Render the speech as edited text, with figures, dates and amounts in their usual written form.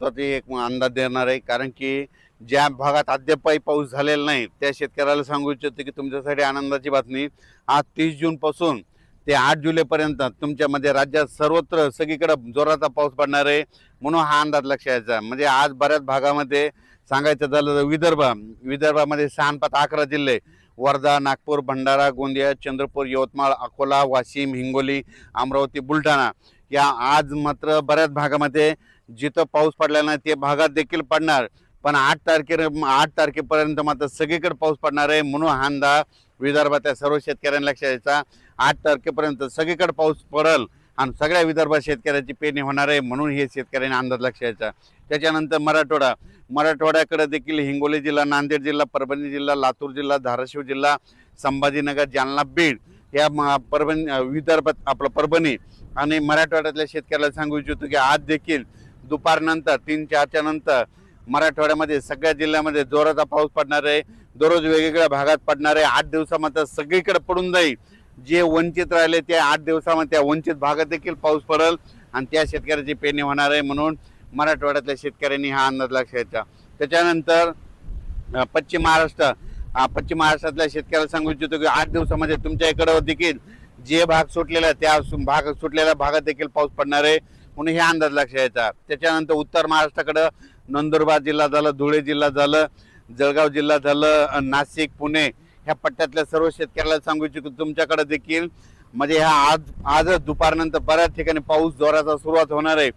महत्त्वाचे एक अंदाज देणार आहे, कारण की ज्या भागात अद्यापही पाऊस झालेला नाही त्या शेतकऱ्याला सांगू इच्छितो की तुमच्यासाठी आनंदाची बातमी. आज 30 जूनपासून ते 8 जुलैपर्यंत तुमच्यामध्ये राज्यात सर्वत्र सगळीकडे जोराचा पाऊस पडणार आहे, म्हणून हा अंदाज लक्षात यायचा. म्हणजे आज बऱ्याच भागामध्ये सांगायचं झालं तर विदर्भामध्ये 6-11 जिल्हे, वर्धा, नागपूर, भंडारा, गोंदिया, चंद्रपूर, यवतमाळ, अकोला, वाशिम, हिंगोली, अमरावती, बुलढाणा या आज मात्र बऱ्याच भागामध्ये जिथं पाऊस पडला नाही ते भागात देखील पडणार. पण 8 तारखेपर्यंत मात्र सगळीकडे पाऊस पडणार आहे, म्हणून हा अंदाज विदर्भातल्या सर्व शेतकऱ्यांना लक्षात यायचा. 8 तारखेपर्यंत सगळीकडे पाऊस पडेल आणि सगळ्या विदर्भात शेतकऱ्याची पेरणी होणार आहे, म्हणून हे शेतकऱ्यांनी अंदाज लक्षात यायचा. त्याच्यानंतर मराठवाड्याकडे देखील हिंगोली जिल्हा, नांदेड जिल्हा, परभणी जिल्हा, लातूर जिल्हा, धाराशिव जिल्हा, संभाजीनगर, जालना, बीड या विदर्भात परभणी आणि मराठवाड्यातल्या शेतकऱ्याला सांगू इच्छितो की आज देखील दुपारनंतर 3-4च्या नंतर मराठवाड्यामध्ये सगळ्या जिल्ह्यामध्ये जोराचा पाऊस पडणार आहे. दररोज वेगवेगळ्या भागात पडणार आहे. 8 दिवसामध्ये सगळीकडे पडून जाईल. जे वंचित राहिले त्या 8 दिवसामध्ये त्या वंचित भागात देखील पाऊस पडेल आणि त्या शेतकऱ्याची पेरणी होणार आहे, म्हणून मराठवाड्यातल्या शेतकऱ्यांनी हा अंदाज लक्षात घ्यायचा. त्याच्यानंतर पश्चिम महाराष्ट्रातल्या शेतकऱ्याला सांगू इच्छितो की 8 दिवसामध्ये तुमच्या इकडे देखील जे भाग सुटलेला त्या सुटलेल्या भागात देखील पाऊस पडणार आहे, म्हणून हे अंदाज लक्षात घ्यायचा. त्याच्यानंतर उत्तर महाराष्ट्राकडे नंदुरबार जिल्हा झालं, धुळे जिल्हा झालं, जळगाव जिल्हा झालं, नाशिक, पुणे ह्या पट्ट्यातल्या सर्व शेतकऱ्याला सांगू इच्छितो तुमच्याकडे देखील म्हणजे ह्या आजच दुपारनंतर बऱ्याच ठिकाणी पाऊस जोराचा सुरुवात होणार आहे.